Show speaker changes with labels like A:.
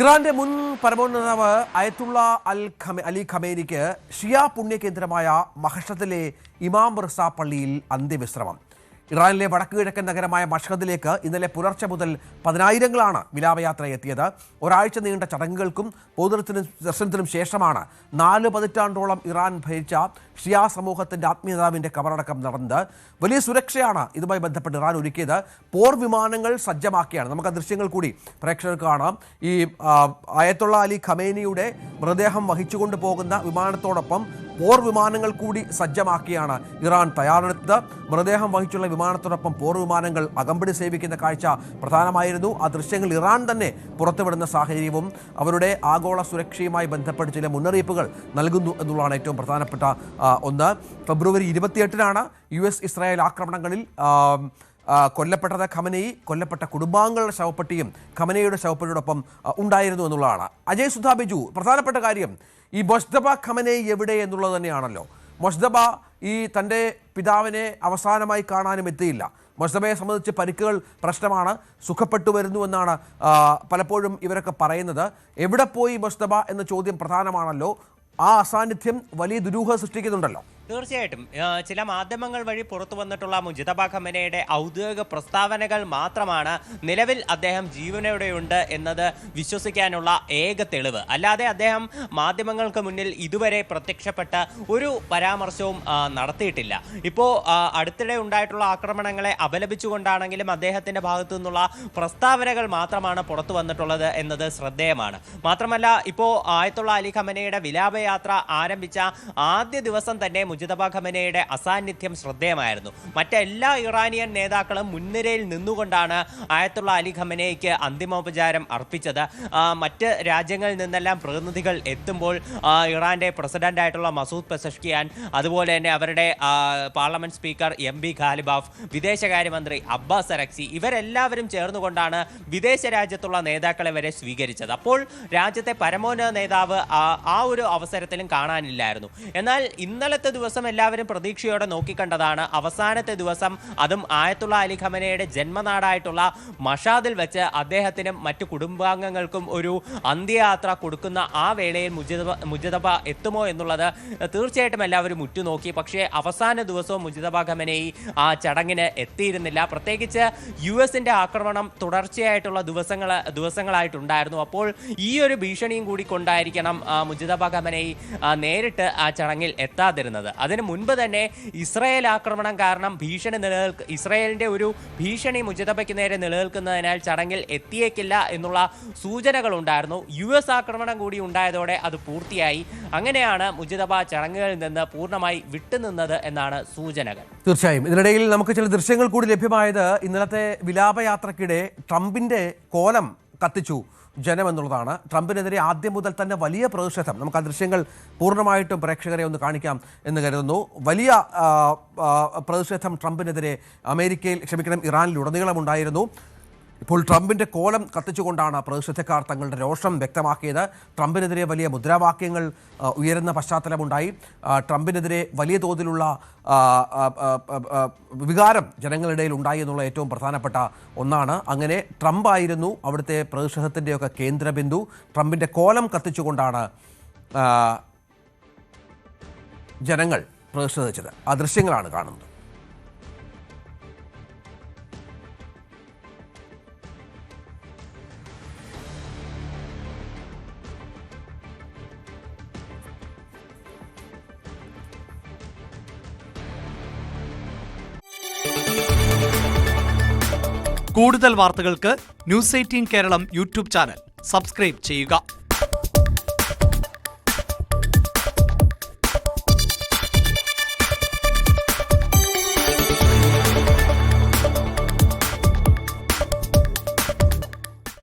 A: ഇറാന്റെ മുൻ പരമോന്നതാവ് അയത്തുള്ള അലി ഖമേനിക്ക് ഷിയ പുണ്യകേന്ദ്രമായ മഹ്ഷദിലെ ഇമാം റിസ പള്ളിയിൽ അന്ത്യവിശ്രമം. ഇറാനിലെ വടക്കുകിഴക്കൻ നഗരമായ മഷ്ഹദിലേക്ക് ഇന്നലെ പുലർച്ചെ മുതൽ പതിനായിരങ്ങളാണ് വിലാപയാത്ര എത്തിയത്. ഒരാഴ്ച നീണ്ട ചടങ്ങുകൾക്കും ദർശനത്തിനും ശേഷമാണ് 4 പതിറ്റാണ്ടോളം ഇറാൻ ഭരിച്ച ഷിയ സമൂഹത്തിന്റെ ആത്മീയതാവിന്റെ കബറടക്കം നടന്നത്. വലിയ സുരക്ഷയാണ് ഇതുമായി ബന്ധപ്പെട്ട് ഇറാൻ ഒരുക്കിയത്. പോർ വിമാനങ്ങൾ സജ്ജമാക്കിയാണ്. നമുക്ക് ആ ദൃശ്യങ്ങൾ കൂടി പ്രേക്ഷകർക്ക് കാണാം. ഈ അയത്തുള്ള അലി ഖമേനിയുടെ മൃതദേഹം വഹിച്ചുകൊണ്ട് പോകുന്ന വിമാനത്തോടൊപ്പം പോർ വിമാനങ്ങൾ കൂടി സജ്ജമാക്കിയാണ് ഇറാൻ തയ്യാറെടുത്തത്. മൃതദേഹം വഹിച്ചുള്ള വിമാനത്തോടൊപ്പം പോർ വിമാനങ്ങൾ അകമ്പടി സേവിക്കുന്ന കാഴ്ച പ്രധാനമായിരുന്നു. ആ ദൃശ്യങ്ങൾ ഇറാൻ തന്നെ പുറത്തുവിടുന്ന സാഹചര്യവും അവരുടെ ആഗോള സുരക്ഷയുമായി ബന്ധപ്പെട്ട് ചില മുന്നറിയിപ്പുകൾ നൽകുന്നു എന്നുള്ളതാണ് ഏറ്റവും പ്രധാനപ്പെട്ട ഒന്ന്. ഫെബ്രുവരി 28-നാണ് US ഇസ്രായേൽ ആക്രമണങ്ങളിൽ കൊല്ലപ്പെട്ടത് ഖമനേയി. കൊല്ലപ്പെട്ട കുടുംബാംഗങ്ങളുടെ ശവപ്പെട്ടിയും ഖമനേയുടെ ശവപ്പെട്ടിയോടൊപ്പം ഉണ്ടായിരുന്നു എന്നുള്ളതാണ്. അജയ് സുധാ ബിജു, പ്രധാനപ്പെട്ട കാര്യം ഈ മൊജ്തബ ഖമനേയി എവിടെ എന്നുള്ളത് തന്നെയാണല്ലോ. മൊജ്തബ ഈ തൻ്റെ പിതാവിനെ അവസാനമായി കാണാനും എത്തിയില്ല. മൊജ്തബയെ സംബന്ധിച്ച് പരിക്കുകൾ പ്രശ്നമാണ്, സുഖപ്പെട്ടു വരുന്നുവെന്നാണ് പലപ്പോഴും ഇവരൊക്കെ പറയുന്നത്. എവിടെ പോയി മൊജ്തബ എന്ന ചോദ്യം പ്രധാനമാണല്ലോ. ആ അസാന്നിധ്യം വലിയ ദുരൂഹത സൃഷ്ടിക്കുന്നുണ്ടല്ലോ.
B: തീർച്ചയായിട്ടും ചില മാധ്യമങ്ങൾ വഴി പുറത്തു വന്നിട്ടുള്ള മുജ്തബ ഖമനയുടെ ഔദ്യോഗിക പ്രസ്താവനകൾ മാത്രമാണ് നിലവിൽ അദ്ദേഹം ജീവനോടെയുണ്ട് എന്നത് വിശ്വസിക്കാനുള്ള ഏക തെളിവ്. അല്ലാതെ അദ്ദേഹം മാധ്യമങ്ങൾക്ക് മുന്നിൽ ഇതുവരെ പ്രത്യക്ഷപ്പെട്ട ഒരു പരാമർശവും നടത്തിയിട്ടില്ല. ഇപ്പോൾ അടുത്തിടെ ഉണ്ടായിട്ടുള്ള ആക്രമണങ്ങളെ അപലപിച്ചുകൊണ്ടാണെങ്കിലും അദ്ദേഹത്തിന്റെ ഭാഗത്തു നിന്നുള്ള പ്രസ്താവനകൾ മാത്രമാണ് പുറത്തു വന്നിട്ടുള്ളത് എന്നത് ശ്രദ്ധേയമാണ്. മാത്രമല്ല, ഇപ്പോൾ ആയത്തുള്ള അലി ഖമനയുടെ വിലാപയാത്ര ആരംഭിച്ച ആദ്യ ദിവസം തന്നെ മുജ്തബ ഖമനയുടെ അസാന്നിധ്യം ശ്രദ്ധേയമായിരുന്നു. മറ്റെല്ലാ ഇറാനിയൻ നേതാക്കളും മുൻനിരയിൽ നിന്നുകൊണ്ടാണ് ആയത്തുള്ള അലി ഖമനയ്ക്ക് അന്തിമോപചാരം അർപ്പിച്ചത്. മറ്റ് രാജ്യങ്ങളിൽ നിന്നെല്ലാം പ്രതിനിധികൾ എത്തുമ്പോൾ ഇറാന്റെ പ്രസിഡന്റായിട്ടുള്ള മസൂദ് പെസഷ്കിയാൻ, അതുപോലെ തന്നെ അവരുടെ പാർലമെന്റ് സ്പീക്കർ MB ഖാലിബാഫ്, വിദേശകാര്യമന്ത്രി അബ്ബാസ് അരക്സി, ഇവരെല്ലാവരും ചേർന്നുകൊണ്ടാണ് വിദേശ രാജ്യത്തുള്ള നേതാക്കളെ വരെ സ്വീകരിച്ചത്. അപ്പോൾ രാജ്യത്തെ പരമോന്നത നേതാവ് ആ ഒരു അവസരത്തിലും കാണാനില്ലായിരുന്നു. എന്നാൽ ഇന്നലത്തെ ദിവസം എല്ലാവരും പ്രതീക്ഷയോടെ നോക്കിക്കണ്ടതാണ് അവസാനത്തെ ദിവസം, അതും ആയത്തുള്ള അലി ഖമനയുടെ ജന്മനാടായിട്ടുള്ള മഷാദിൽ വെച്ച് അദ്ദേഹത്തിനും മറ്റു കുടുംബാംഗങ്ങൾക്കും ഒരു അന്ത്യയാത്ര കൊടുക്കുന്ന ആ വേളയിൽ മുജ്തബ എത്തുമോ എന്നുള്ളത് തീർച്ചയായിട്ടും എല്ലാവരും ഉറ്റുനോക്കി. പക്ഷേ അവസാന ദിവസവും മുജ്തബ ഖമനയി ആ ചടങ്ങിന് എത്തിയിരുന്നില്ല. പ്രത്യേകിച്ച് US-ന്റെ ആക്രമണം തുടർച്ചയായിട്ടുള്ള ദിവസങ്ങളായിട്ടുണ്ടായിരുന്നു. അപ്പോൾ ഈ ഒരു ഭീഷണിയും കൂടി കൊണ്ടായിരിക്കണം മുജ്തബ ഖമനയി നേരിട്ട് ആ ചടങ്ങിൽ എത്താതിരുന്നത്. അതിനു മുൻപ് തന്നെ ഇസ്രായേൽ ആക്രമണം കാരണം ഇസ്രായേലിന്റെ ഒരു ഭീഷണി മുജ്തബയ്ക്ക് നേരെ നിലനിൽക്കുന്നതിനാൽ ചടങ്ങിൽ എത്തിയേക്കില്ല എന്നുള്ള സൂചനകൾ ഉണ്ടായിരുന്നു. US ആക്രമണം കൂടി ഉണ്ടായതോടെ അത് പൂർത്തിയായി. അങ്ങനെയാണ് മുജ്തബ ചടങ്ങുകളിൽ നിന്ന് പൂർണ്ണമായി വിട്ടുനിന്നത് എന്നാണ് സൂചനകൾ.
A: തീർച്ചയായും ഇതിനിടയിൽ നമുക്ക് ചില ദൃശ്യങ്ങൾ കൂടി ലഭ്യമായത് ഇന്നലത്തെ വിലാപയാത്രക്കിടെ ട്രംപിന്റെ കോലം കത്തിച്ചു ജനം എന്നുള്ളതാണ്. ട്രംപിനെതിരെ ആദ്യം മുതൽ തന്നെ വലിയ പ്രതിഷേധം. നമുക്ക് ആ ദൃശ്യങ്ങൾ പൂർണ്ണമായിട്ടും പ്രേക്ഷകരെ ഒന്ന് കാണിക്കാം എന്ന് കരുതുന്നു. വലിയ പ്രതിഷേധം ട്രംപിനെതിരെ ഇറാനിലുടനീളം ഉണ്ടായിരുന്നു. ഇപ്പോൾ ട്രംപിന്റെ കോലം കത്തിച്ചുകൊണ്ടാണ് പ്രതിഷേധക്കാർ തങ്ങളുടെ രോഷം വ്യക്തമാക്കിയത്. ട്രംപിനെതിരെ വലിയ മുദ്രാവാക്യങ്ങൾ ഉയരുന്ന പശ്ചാത്തലമുണ്ടായി. ട്രംപിനെതിരെ വലിയ തോതിലുള്ള വികാരം ജനങ്ങളിടയിൽ ഉണ്ടായി എന്നുള്ള ഏറ്റവും പ്രധാനപ്പെട്ട ഒന്നാണ്. അങ്ങനെ ട്രംപ് ആയിരുന്നു അവിടുത്തെ പ്രതിഷേധത്തിൻ്റെയൊക്കെ കേന്ദ്രബിന്ദു. ട്രംപിന്റെ കോലം കത്തിച്ചുകൊണ്ടാണ് ജനങ്ങൾ പ്രതിഷേധിച്ചത്. ആ ദൃശ്യങ്ങളാണ് കാണുന്നത്.
C: കൂടുതൽ വാർത്തകൾക്ക് News 18 Keralam YouTube channel subscribe ചെയ്യുക.